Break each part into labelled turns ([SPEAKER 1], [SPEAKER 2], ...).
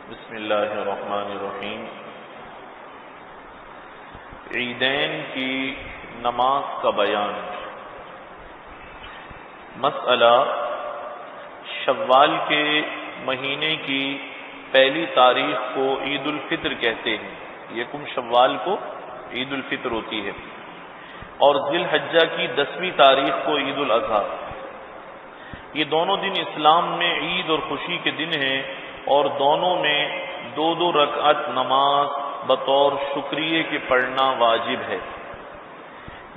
[SPEAKER 1] بسم اللہ الرحمن الرحیم۔ عیدین کی نماز کا بیان۔ مسئلہ، شوال کے مہینے کی پہلی تاریخ کو عید الفطر کہتے ہیں، یکم شوال کو عید الفطر ہوتی ہے، اور ذی الحجہ کی 10ویں تاریخ کو عید الاضحیٰ۔ یہ دونوں دن اسلام میں عید اور خوشی کے دن ہیں، اور دونوں میں 2 رکعت نماز بطور شکریہ کے پڑھنا واجب ہے۔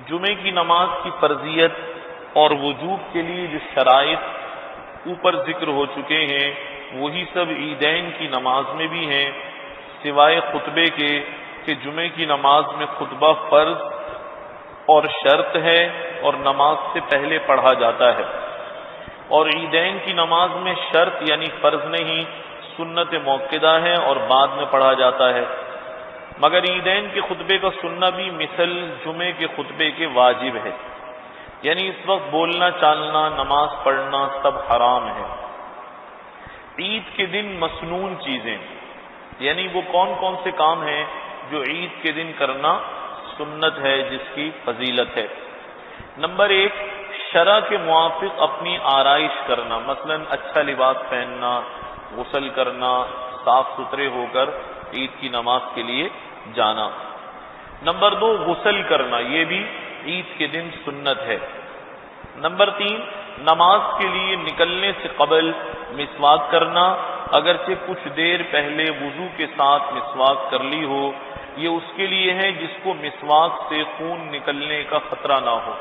[SPEAKER 1] جمعے کی نماز کی فرضیت اور وجوب کے لیے جو شرائط اوپر ذکر ہو چکے ہیں وہی سب عیدین کی نماز میں بھی ہیں، سوائے خطبے کے کہ جمعے کی نماز میں خطبہ فرض اور شرط ہے اور نماز سے پہلے پڑھا جاتا ہے، اور عیدین کی نماز میں شرط یعنی فرض نہیں، سنت موقدہ ہے اور بعد میں پڑھا جاتا ہے، مگر عیدین کے خطبے کا سننا بھی مثل جمعے کے خطبے کے واجب ہے، یعنی اس وقت بولنا چالنا نماز پڑھنا سب حرام ہے۔ عید کے دن مسنون چیزیں، یعنی وہ کون کون سے کام ہیں جو عید کے دن کرنا سنت ہے، جس کی فضیلت ہے۔ نمبر 1، شرع کے موافق اپنی آرائش کرنا، مثلا اچھا لباس پہننا، غسل کرنا، صاف ستھرے ہو کر عید کی نماز کے لیے جانا۔ نمبر 2، غسل کرنا، یہ بھی عید کے دن سنت ہے۔ نمبر 3، نماز کے لیے نکلنے سے قبل مسواک کرنا، اگرچہ کچھ دیر پہلے وضو کے ساتھ مسواک کر لی ہو، یہ اس کے لیے ہے جس کو مسواک سے خون نکلنے کا خطرہ نہ ہو۔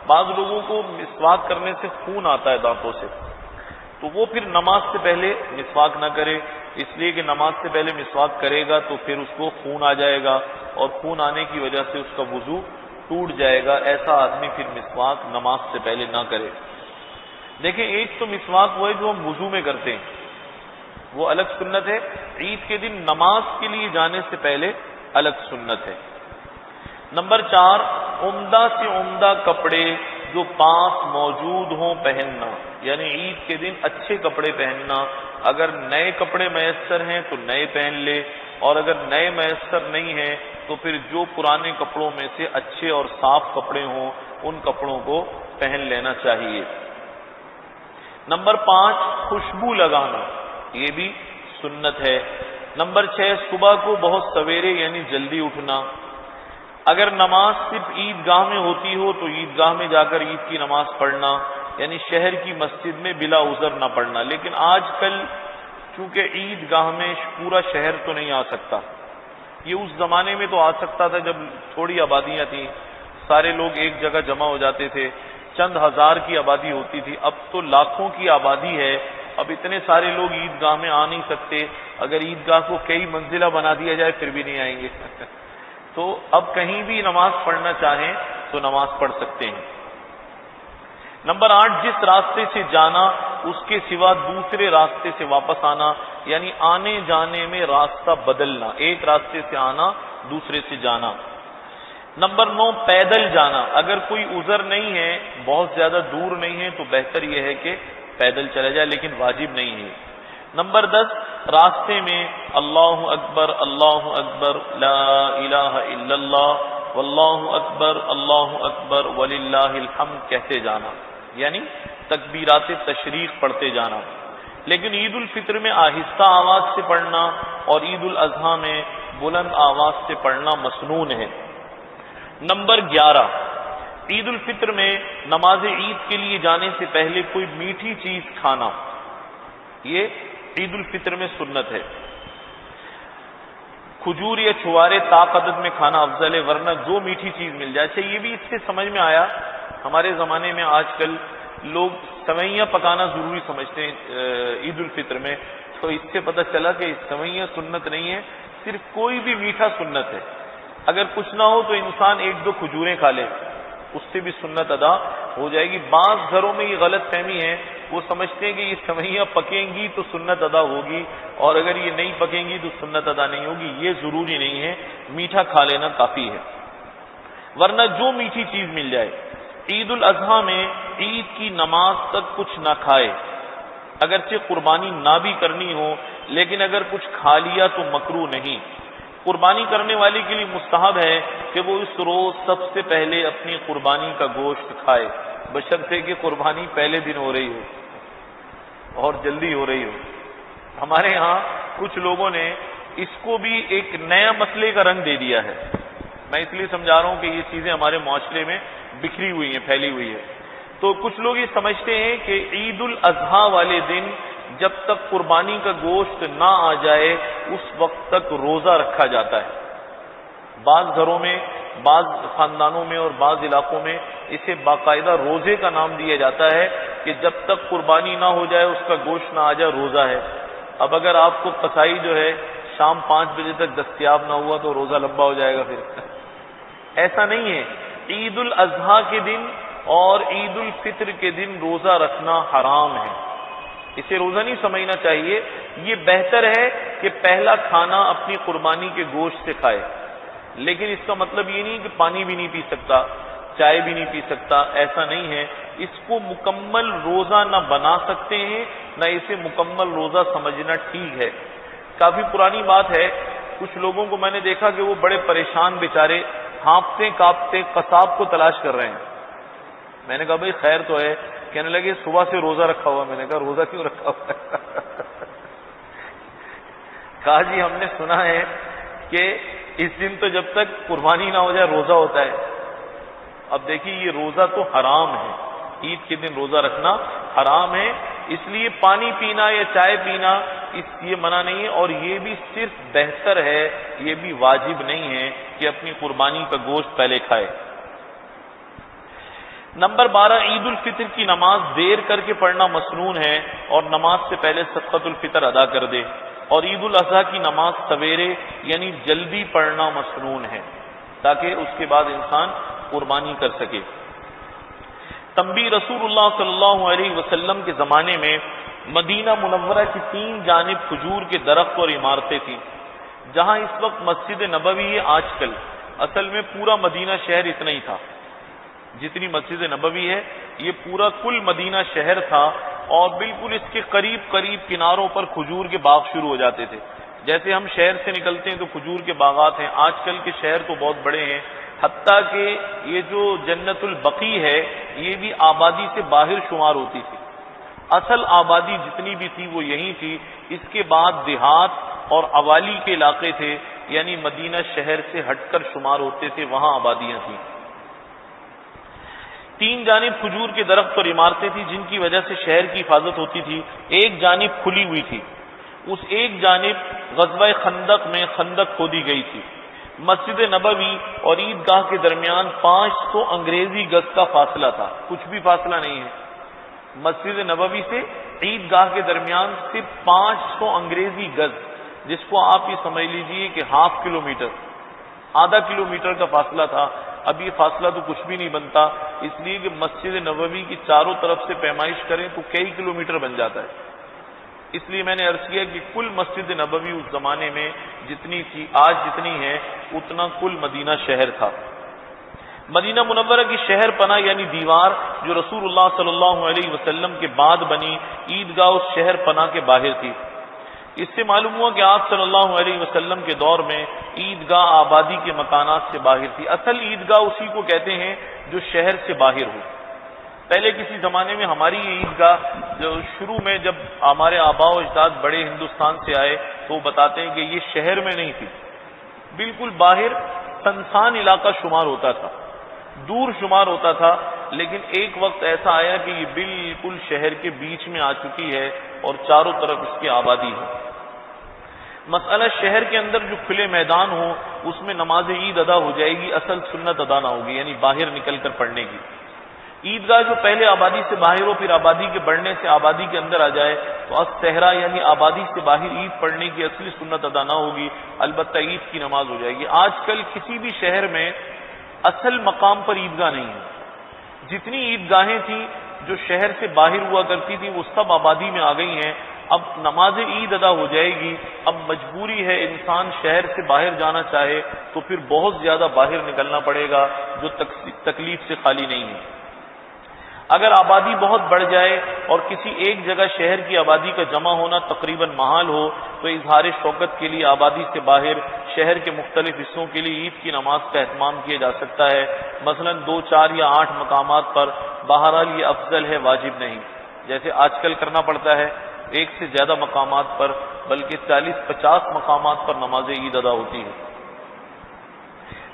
[SPEAKER 1] بعض لوگوں کو مسواک کرنے سے خون آتا ہے دانتوں سے، تو وہ پھر نماز سے پہلے مسواک نہ کرے، اس لیے کہ نماز سے پہلے مسواک کرے گا تو پھر اس کو خون آ جائے گا، اور خون آنے کی وجہ سے اس کا وضو ٹوٹ جائے گا۔ ایسا آدمی پھر مسواک نماز سے پہلے نہ کرے۔ دیکھیں، ایک تو مسواک وہ ہے جو ہم وضو میں کرتے ہیں، وہ الگ سنت ہے، عید کے دن نماز کے لیے جانے سے پہلے الگ سنت ہے۔ نمبر 4، عمدہ سے عمدہ کپڑے جو پاس موجود ہوں پہننا، یعنی عید کے دن اچھے کپڑے پہننا، اگر نئے کپڑے میسر ہیں تو نئے پہن لے، اور اگر نئے میسر نہیں ہیں تو پھر جو پرانے کپڑوں میں سے اچھے اور صاف کپڑے ہوں ان کپڑوں کو پہن لینا چاہیے۔ نمبر 5، خوشبو لگانا، یہ بھی سنت ہے۔ نمبر 6، صبح کو بہت سویرے یعنی جلدی اٹھنا، اگر نماز صرف عیدگاہ میں ہوتی ہو تو عیدگاہ میں جا کر عید کی نماز پڑھنا، یعنی شہر کی مسجد میں بلا عذر نہ پڑھنا۔ لیکن آج کل چونکہ عیدگاہ میں پورا شہر تو نہیں آ سکتا، یہ اس زمانے میں تو آ سکتا تھا جب تھوڑی آبادیاں تھیں، سارے لوگ ایک جگہ جمع ہو جاتے تھے، چند ہزار کی آبادی ہوتی تھی، اب تو لاکھوں کی آبادی ہے، اب اتنے سارے لوگ عیدگاہ میں آ نہیں سکتے، اگر عیدگاہ کو کئی منزلہ بنا دیا جائے پھر بھی نہیں آئیں گے تو اب کہیں بھی نماز پڑھنا چاہیں تو نماز پڑھ سکتے ہیں۔ نمبر 8، جس راستے سے جانا اس کے سوا دوسرے راستے سے واپس آنا، یعنی آنے جانے میں راستہ بدلنا، ایک راستے سے آنا دوسرے سے جانا۔ نمبر 9، پیدل جانا، اگر کوئی عذر نہیں ہے، بہت زیادہ دور نہیں ہے تو بہتر یہ ہے کہ پیدل چلا جائے، لیکن واجب نہیں ہے۔ نمبر 10، راستے میں اللہ اکبر لا الہ الا اللہ واللہ اکبر وللہ الحمد کہتے جانا، یعنی تکبیرات تشریق پڑھتے جانا۔ لیکن عید الفطر میں آہستہ آواز سے پڑھنا اور عید الاضحیٰ میں بلند آواز سے پڑھنا مسنون ہے۔ نمبر 11، عید الفطر میں نماز عید کے لیے جانے سے پہلے کوئی میٹھی چیز کھانا، یہ عید الفطر میں سنت ہے۔ کھجور یا چھوارے طاق عدد میں کھانا افضل ہے، ورنہ جو میٹھی چیز مل جائے۔ اچھا، یہ بھی اس سے سمجھ میں آیا، ہمارے زمانے میں آج کل لوگ سوئیاں پکانا ضروری سمجھتے ہیں عید الفطر میں، تو اس سے پتہ چلا کہ سوئیاں سنت نہیں ہے، صرف کوئی بھی میٹھا سنت ہے۔ اگر کچھ نہ ہو تو انسان 1-2 کھجوریں کھا لے، اس سے بھی سنت ادا ہو جائے گی۔ بعض گھروں میں یہ غلط فہمی ہے، وہ سمجھتے ہیں کہ یہ سوئیاں پکیں گی تو سنت ادا ہوگی، اور اگر یہ نہیں پکیں گی تو سنت ادا نہیں ہوگی۔ یہ ضروری نہیں ہے، میٹھا کھا لینا کافی ہے، ورنہ جو میٹھی چیز مل جائے۔ عید الاضحیٰ میں عید کی نماز تک کچھ نہ کھائے، اگرچہ قربانی نہ بھی کرنی ہو لیکن اگر کچھ کھا لیا تو مکروہ نہیں۔ قربانی کرنے والے کے لیے مستحب ہے کہ وہ اس روز سب سے پہلے اپنی قربانی کا گوشت کھائے، بشرطے کہ قربانی پہلے دن ہو رہی ہو اور جلدی ہو رہی ہو۔ ہمارے ہاں کچھ لوگوں نے اس کو بھی ایک نیا مسئلے کا رنگ دے دیا ہے۔ میں اس لیے سمجھا رہا ہوں کہ یہ چیزیں ہمارے معاشرے میں بکھری ہوئی ہیں، پھیلی ہوئی ہے۔ تو کچھ لوگ یہ سمجھتے ہیں کہ عید الاضحیٰ والے دن جب تک قربانی کا گوشت نہ آ جائے اس وقت تک روزہ رکھا جاتا ہے۔ بعض گھروں میں، بعض خاندانوں میں اور بعض علاقوں میں اسے باقاعدہ روزے کا نام دیا جاتا ہے کہ جب تک قربانی نہ ہو جائے، اس کا گوشت نہ آ جائے، روزہ ہے۔ اب اگر آپ کو قصائی جو ہے شام 5 بجے تک دستیاب نہ ہوا تو روزہ لمبا ہو جائے گا پھر۔ ایسا نہیں ہے۔ عید الاضحیٰ کے دن اور عید الفطر کے دن روزہ رکھنا حرام ہے، اسے روزہ نہیں سمجھنا چاہیے۔ یہ بہتر ہے کہ پہلا کھانا اپنی قربانی کے گوشت سے کھائے، لیکن اس کا مطلب یہ نہیں کہ پانی بھی نہیں پی سکتا، چائے بھی نہیں پی سکتا، ایسا نہیں ہے۔ اس کو مکمل روزہ نہ بنا سکتے ہیں، نہ اسے مکمل روزہ سمجھنا ٹھیک ہے۔ کافی پرانی بات ہے، کچھ لوگوں کو میں نے دیکھا کہ وہ بڑے پریشان بیچارے ہانپتے کانپتے قصاب کو تلاش کر رہے ہیں۔ میں نے کہا بھائی خیر تو ہے، کہنے لگے صبح سے روزہ رکھا ہوا۔ میں نے کہا روزہ کیوں رکھا ہوا ہے؟ کہا جی ہم نے سنا ہے کہ اس دن تو جب تک قربانی نہ ہو جائے روزہ ہوتا ہے۔ اب دیکھیے یہ روزہ تو حرام ہے، عید کے دن روزہ رکھنا حرام ہے، اس لیے پانی پینا یا چائے پینا یہ منع نہیں ہے، اور یہ بھی صرف بہتر ہے، یہ بھی واجب نہیں ہے کہ اپنی قربانی کا گوشت پہلے کھائے۔ نمبر 12، عید الفطر کی نماز دیر کر کے پڑھنا مسنون ہے اور نماز سے پہلے صدقۃ الفطر ادا کر دے، اور عید الاضحیٰ کی نماز سویرے یعنی جلدی پڑھنا مسنون ہے تاکہ اس کے بعد انسان قربانی کر سکے۔ تنبیہ، رسول اللہ صلی اللہ علیہ وسلم کے زمانے میں مدینہ منورہ کی 3 جانب کھجور کے درخت اور عمارتیں تھیں۔ جہاں اس وقت مسجد نبوی ہے آج کل، اصل میں پورا مدینہ شہر اتنا ہی تھا، جتنی مسجد نبوی ہے یہ پورا کل مدینہ شہر تھا، اور بالکل اس کے قریب قریب کناروں پر کھجور کے باغ شروع ہو جاتے تھے۔ جیسے ہم شہر سے نکلتے ہیں تو کھجور کے باغات ہیں، آج کل کے شہر تو بہت بڑے ہیں، حتیٰ کہ یہ جو جنت البقیع ہے یہ بھی آبادی سے باہر شمار ہوتی تھی، اصل آبادی جتنی بھی تھی وہ یہیں تھی۔ اس کے بعد دیہات اور عوالی کے علاقے تھے، یعنی مدینہ شہر سے ہٹ کر شمار ہوتے تھے، وہاں آبادیاں تھیں۔ 3 جانب کھجور کے درخت اور عمارتیں تھیں جن کی وجہ سے شہر کی حفاظت ہوتی تھی۔ ایک جانب کھلی ہوئی تھی، اس ایک جانب غزوہ خندق میں خندق کھودی گئی تھی۔ مسجد نبوی اور عیدگاہ کے درمیان 500 انگریزی گز کا فاصلہ تھا، کچھ بھی فاصلہ نہیں ہے۔ مسجد نبوی سے عیدگاہ کے درمیان صرف 500 انگریزی گز، جس کو آپ یہ سمجھ لیجئے کہ ½ کلومیٹر، آدھا کلومیٹر کا فاصلہ تھا۔ اب یہ فاصلہ تو کچھ بھی نہیں بنتا، اس لیے کہ مسجد نبوی کی چاروں طرف سے پیمائش کریں تو کئی کلومیٹر بن جاتا ہے۔ اس لیے میں نے عرض کیا کہ کل مسجد نبوی اس زمانے میں جتنی تھی، آج جتنی ہے اتنا کل مدینہ شہر تھا۔ مدینہ منورہ کی شہر پناہ یعنی دیوار جو رسول اللہ صلی اللہ علیہ وسلم کے بعد بنی، عیدگاہ اس شہر پناہ کے باہر تھی۔ اس سے معلوم ہوا کہ آپ صلی اللہ علیہ وسلم کے دور میں عیدگاہ آبادی کے مکانات سے باہر تھی۔ اصل عیدگاہ اسی کو کہتے ہیں جو شہر سے باہر ہو۔ پہلے کسی زمانے میں ہماری یہ عیدگاہ جو شروع میں جب ہمارے آباء و اجداد بڑے ہندوستان سے آئے تو وہ بتاتے ہیں کہ یہ شہر میں نہیں تھی، بالکل باہر سنسان علاقہ شمار ہوتا تھا، دور شمار ہوتا تھا، لیکن ایک وقت ایسا آیا کہ یہ بالکل شہر کے بیچ میں آ چکی ہے اور چاروں طرف اس کی آبادی ہے۔ مسئلہ شہر کے اندر جو کھلے میدان ہو اس میں نماز عید ادا ہو جائے گی، اصل سنت ادا نہ ہوگی، یعنی باہر نکل کر پڑھنے کی۔ عیدگاہ جو پہلے آبادی سے باہر ہو پھر آبادی کے بڑھنے سے آبادی کے اندر آ جائے تو الصحرا یعنی آبادی سے باہر عید پڑھنے کی اصلی سنت ادا نہ ہوگی، البتہ عید کی نماز ہو جائے گی۔ آج کل کسی بھی شہر میں اصل مقام پر عیدگاہ نہیں ہے، جتنی عیدگاہیں تھیں جو شہر سے باہر ہوا کرتی تھی وہ سب آبادی میں آ گئی ہیں۔ اب نماز عید ادا ہو جائے گی، اب مجبوری ہے انسان شہر سے باہر جانا چاہے تو پھر بہت زیادہ باہر نکلنا پڑے گا جو تکلیف سے خالی نہیں ہے۔ اگر آبادی بہت بڑھ جائے اور کسی ایک جگہ شہر کی آبادی کا جمع ہونا تقریباً محال ہو تو اظہار شوکت کے لیے آبادی سے باہر شہر کے مختلف حصوں کے لیے عید کی نماز کا اہتمام کیا جا سکتا ہے، مثلا 2، 4 یا 8 مقامات پر۔ بہرحال یہ افضل ہے، واجب نہیں، جیسے آج کل کرنا پڑتا ہے ایک سے زیادہ مقامات پر، بلکہ 40-50 مقامات پر نماز عید ادا ہوتی ہے۔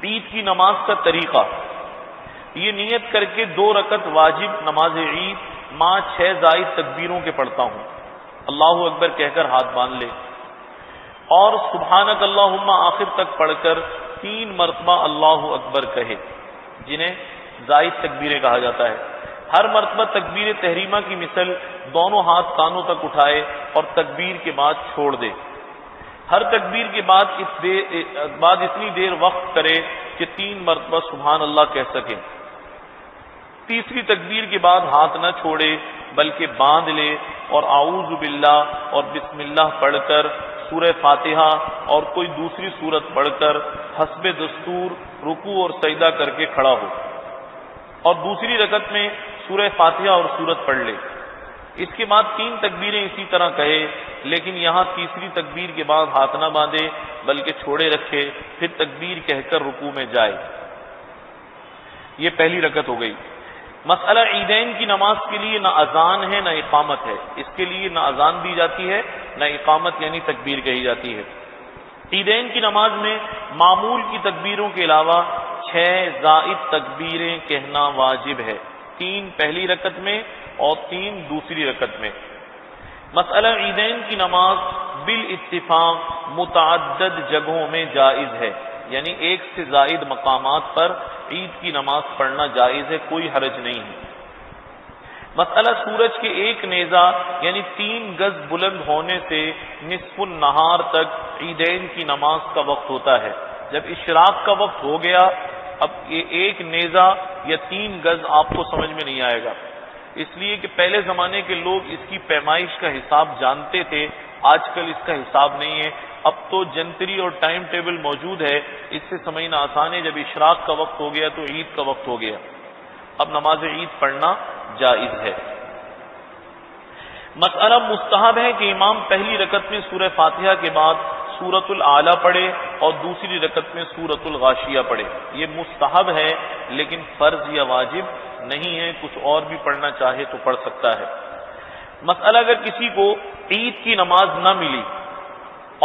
[SPEAKER 1] عید کی نماز کا طریقہ، یہ نیت کر کے 2 رکعت واجب نماز عید مع 6 زائد تکبیروں کے پڑھتا ہوں، اللہ اکبر کہہ کر ہاتھ باندھ لے، اور سبحانک اللہم آخر تک پڑھ کر 3 مرتبہ اللہ اکبر کہے، جنہیں زائد تکبیریں کہا جاتا ہے۔ ہر مرتبہ تکبیر تحریمہ کی مثل دونوں ہاتھ کانوں تک اٹھائے اور تکبیر کے بعد چھوڑ دے۔ ہر تکبیر کے بعد اتنی دیر وقت کرے کہ 3 مرتبہ سبحان اللہ کہہ سکے۔ تیسری تکبیر کے بعد ہاتھ نہ چھوڑے بلکہ باندھ لے اور اعوذ باللہ اور بسم اللہ پڑھ کر سورہ فاتحہ اور کوئی دوسری سورت پڑھ کر حسب دستور رکوع اور سجدہ کر کے کھڑا ہو، اور دوسری رکعت میں سورہ فاتحہ اور سورت پڑھ لے۔ اس کے بعد 3 تکبیریں اسی طرح کہے، لیکن یہاں تیسری تکبیر کے بعد ہاتھ نہ باندھے بلکہ چھوڑے رکھے، پھر تکبیر کہہ کر رکوع میں جائے۔ یہ پہلی رکعت ہو گئی۔ مسئلہ عیدین کی نماز کے لیے نہ اذان ہے نہ اقامت ہے، اس کے لیے نہ اذان دی جاتی ہے نہ اقامت یعنی تکبیر کہی جاتی ہے۔ عیدین کی نماز میں معمول کی تکبیروں کے علاوہ 6 زائد تکبیریں کہنا واجب ہے، 3 پہلی رکعت میں اور 3 دوسری رکعت میں۔ مسئلہ عیدین کی نماز بالاتفاق متعدد جگہوں میں جائز ہے، یعنی 1 سے زائد مقامات پر عید کی نماز پڑھنا جائز ہے، کوئی حرج نہیں ہے۔ مسئلہ سورج کے 1 نیزہ یعنی 3 گز بلند ہونے سے نصف النہار تک عیدین کی نماز کا وقت ہوتا ہے۔ جب اشراق کا وقت ہو گیا، اب یہ 1 نیزہ یا 3 گز آپ کو سمجھ میں نہیں آئے گا، اس لیے کہ پہلے زمانے کے لوگ اس کی پیمائش کا حساب جانتے تھے، آج کل اس کا حساب نہیں ہے۔ اب تو جنتری اور ٹائم ٹیبل موجود ہے، اس سے سمجھنا آسان ہے۔ جب اشراق کا وقت ہو گیا تو عید کا وقت ہو گیا، اب نماز عید پڑھنا جائز ہے۔ مسئلہ مستحب ہے کہ امام پہلی رکعت میں سورہ فاتحہ کے بعد سورۃ الاعلیٰ پڑھے اور دوسری رکعت میں سورۃ الغاشیہ پڑھے، یہ مستحب ہے لیکن فرض یا واجب نہیں ہے، کچھ اور بھی پڑھنا چاہے تو پڑھ سکتا ہے۔ مسئلہ اگر کسی کو عید کی نماز نہ ملی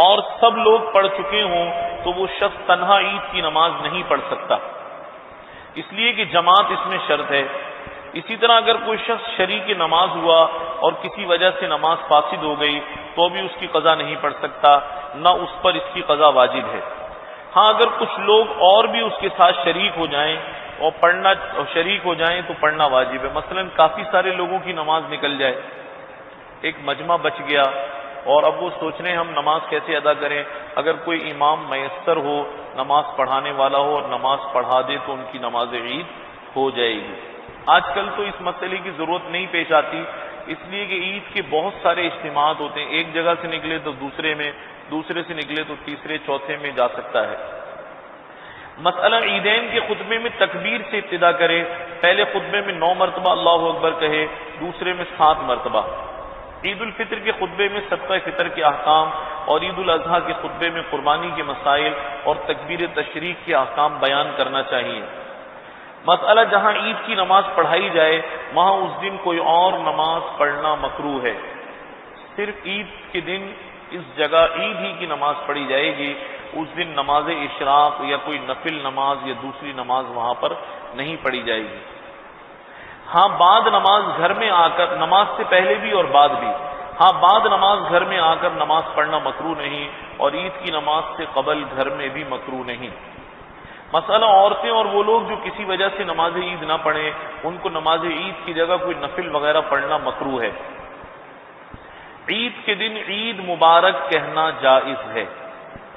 [SPEAKER 1] اور سب لوگ پڑھ چکے ہوں تو وہ شخص تنہا عید کی نماز نہیں پڑھ سکتا، اس لیے کہ جماعت اس میں شرط ہے۔ اسی طرح اگر کوئی شخص شریک نماز ہوا اور کسی وجہ سے نماز فاسد ہو گئی تو بھی اس کی قضا نہیں پڑھ سکتا، نہ اس پر اس کی قضا واجب ہے۔ ہاں اگر کچھ لوگ اور بھی اس کے ساتھ شریک ہو جائیں تو پڑھنا واجب ہے۔ مثلا کافی سارے لوگوں کی نماز نکل جائے، ایک مجمع بچ گیا اور اب وہ سوچ رہے ہیں ہم نماز کیسے ادا کریں، اگر کوئی امام میسر ہو، نماز پڑھانے والا ہو اور نماز پڑھا دے تو ان کی نماز عید ہو جائے گی۔ آج کل تو اس مسئلے کی ضرورت نہیں پیش آتی، اس لیے کہ عید کے بہت سارے اجتماعات ہوتے ہیں، ایک جگہ سے نکلے تو دوسرے میں، دوسرے سے نکلے تو تیسرے چوتھے میں جا سکتا ہے۔ مسئلہ عیدین کے خطبے میں تکبیر سے ابتدا کرے، پہلے خطبے میں 9 مرتبہ اللہ اکبر کہے، دوسرے میں 7 مرتبہ۔ عید الفطر کے خطبے میں صدقہ فطر کے احکام اور عید الاضحیٰ کے خطبے میں قربانی کے مسائل اور تکبیر تشریق کے احکام بیان کرنا چاہیے۔ مسئلہ جہاں عید کی نماز پڑھائی جائے وہاں اس دن کوئی اور نماز پڑھنا مکروہ ہے، صرف عید کے دن اس جگہ عید ہی کی نماز پڑھی جائے گی، اس دن نماز اشراق یا کوئی نفل نماز یا دوسری نماز وہاں پر نہیں پڑھی جائے گی۔ ہاں بعد نماز گھر میں آ کر، نماز سے پہلے بھی اور بعد بھی، بعد نماز گھر میں آ کر نماز پڑھنا مکروہ نہیں، اور عید کی نماز سے قبل گھر میں بھی مکروہ نہیں۔ مسئلہ عورتیں اور وہ لوگ جو کسی وجہ سے نماز عید نہ پڑھیں ان کو نماز عید کی جگہ کوئی نفل وغیرہ پڑھنا مکروہ ہے۔ عید کے دن عید مبارک کہنا جائز ہے،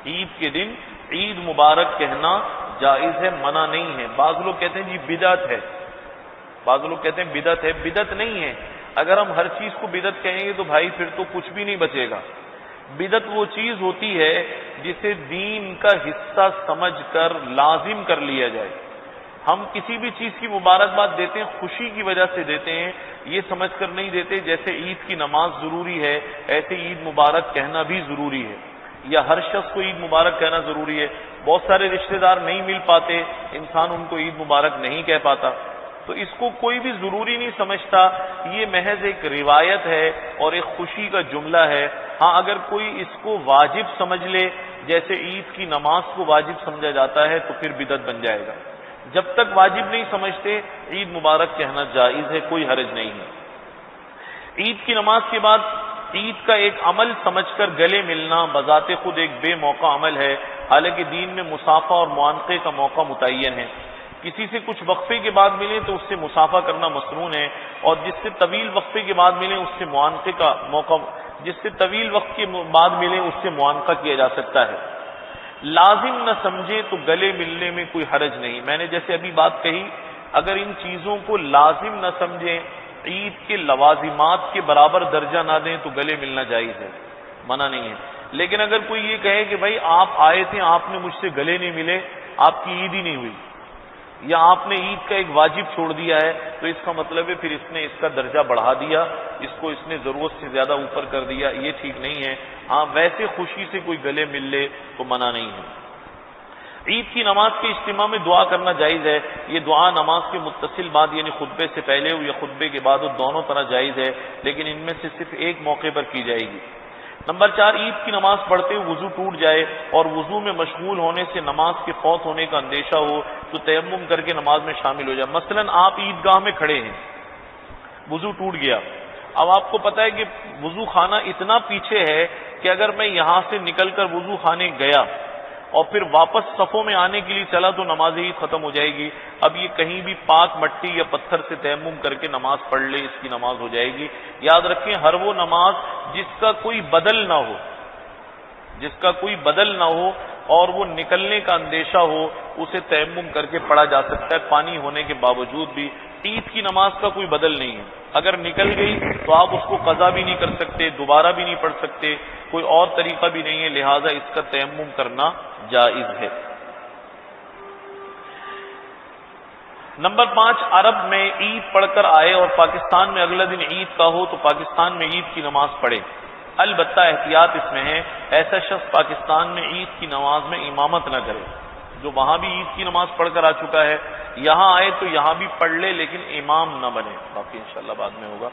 [SPEAKER 1] عید کے دن عید مبارک کہنا جائز ہے، منع نہیں ہے۔ بعض لوگ کہتے ہیں جی بدعت ہے، بعض لوگ کہتے ہیں بدعت ہے، بدعت نہیں ہے۔ اگر ہم ہر چیز کو بدعت کہیں گے تو بھائی پھر تو کچھ بھی نہیں بچے گا۔ بدعت وہ چیز ہوتی ہے جسے دین کا حصہ سمجھ کر لازم کر لیا جائے۔ ہم کسی بھی چیز کی مبارکباد دیتے ہیں خوشی کی وجہ سے دیتے ہیں، یہ سمجھ کر نہیں دیتے جیسے عید کی نماز ضروری ہے ایسے عید مبارک کہنا بھی ضروری ہے، یا ہر شخص کو عید مبارک کہنا ضروری ہے۔ بہت سارے رشتہ دار نہیں مل پاتے، انسان ان کو عید مبارک نہیں کہہ پاتا، تو اس کو کوئی بھی ضروری نہیں سمجھتا، یہ محض ایک روایت ہے اور ایک خوشی کا جملہ ہے۔ ہاں اگر کوئی اس کو واجب سمجھ لے جیسے عید کی نماز کو واجب سمجھا جاتا ہے تو پھر بدعت بن جائے گا۔ جب تک واجب نہیں سمجھتے عید مبارک کہنا جائز ہے، کوئی حرج نہیں ہے۔ عید کی نماز کے بعد عید کا ایک عمل سمجھ کر گلے ملنا بذات خود ایک بے موقع عمل ہے، حالانکہ دین میں مصافحہ اور معانقے کا موقع متعین ہے۔ کسی سے کچھ وقفے کے بعد ملے تو اس سے مصافحہ کرنا مسنون ہے، اور جس سے طویل وقفے کے بعد ملے اس سے معانقے کا موقع، جس سے طویل وقت کے بعد ملے اس سے معانقہ کیا جا سکتا ہے۔ لازم نہ سمجھے تو گلے ملنے میں کوئی حرج نہیں۔ میں نے جیسے ابھی بات کہی، اگر ان چیزوں کو لازم نہ سمجھیں، عید کے لوازمات کے برابر درجہ نہ دیں تو گلے ملنا جائز ہے، منع نہیں ہے۔ لیکن اگر کوئی یہ کہے کہ بھائی آپ آئے تھے، آپ نے مجھ سے گلے نہیں ملے، آپ کی عید ہی نہیں ہوئی، یا آپ نے عید کا ایک واجب چھوڑ دیا ہے، تو اس کا مطلب ہے پھر اس نے اس کا درجہ بڑھا دیا، اس کو اس نے ضرورت سے زیادہ اوپر کر دیا، یہ ٹھیک نہیں ہے۔ ہاں ویسے خوشی سے کوئی گلے مل لے تو منع نہیں ہے۔ عید کی نماز کے اجتماع میں دعا کرنا جائز ہے، یہ دعا نماز کے متصل بعد یعنی خطبے سے پہلے ہو یا خطبے کے بعد ہو، دونوں طرح جائز ہے، لیکن ان میں سے صرف ایک موقع پر کی جائے گی۔ نمبر 4، عید کی نماز پڑھتے ہوئے وضو ٹوٹ جائے اور وضو میں مشغول ہونے سے نماز کے فوت ہونے کا اندیشہ ہو تو تیمم کر کے نماز میں شامل ہو جائے۔ مثلا آپ عیدگاہ میں کھڑے ہیں، وضو ٹوٹ گیا، اب آپ کو پتا ہے کہ وضو خانہ اتنا پیچھے ہے کہ اگر میں یہاں سے نکل کر وضو خانے گیا اور پھر واپس صفوں میں آنے کے لیے چلا تو نماز عید ختم ہو جائے گی۔ اب یہ کہیں بھی پاک مٹی یا پتھر سے تیمم کر کے نماز پڑھ لے، اس کی نماز ہو جائے گی۔ یاد رکھیں ہر وہ نماز جس کا کوئی بدل نہ ہو، جس کا کوئی بدل نہ ہو اور وہ نکلنے کا اندیشہ ہو، اسے تیمم کر کے پڑھا جا سکتا ہے پانی ہونے کے باوجود بھی۔ عید کی نماز کا کوئی بدل نہیں ہے، اگر نکل گئی تو آپ اس کو قضا بھی نہیں کر سکتے، دوبارہ بھی نہیں پڑھ سکتے، کوئی اور طریقہ بھی نہیں ہے، لہذا اس کا تیمم کرنا جائز ہے۔ نمبر 5، عرب میں عید پڑھ کر آئے اور پاکستان میں اگلا دن عید کا ہو تو پاکستان میں عید کی نماز پڑھے، البتہ احتیاط اس میں ہے، ایسا شخص پاکستان میں عید کی نماز میں امامت نہ کرے۔ جو وہاں بھی عید کی نماز پڑھ کر آ چکا ہے، یہاں آئے تو یہاں بھی پڑھ لے لیکن امام نہ بنے، باقی انشاءاللہ بعد میں ہوگا۔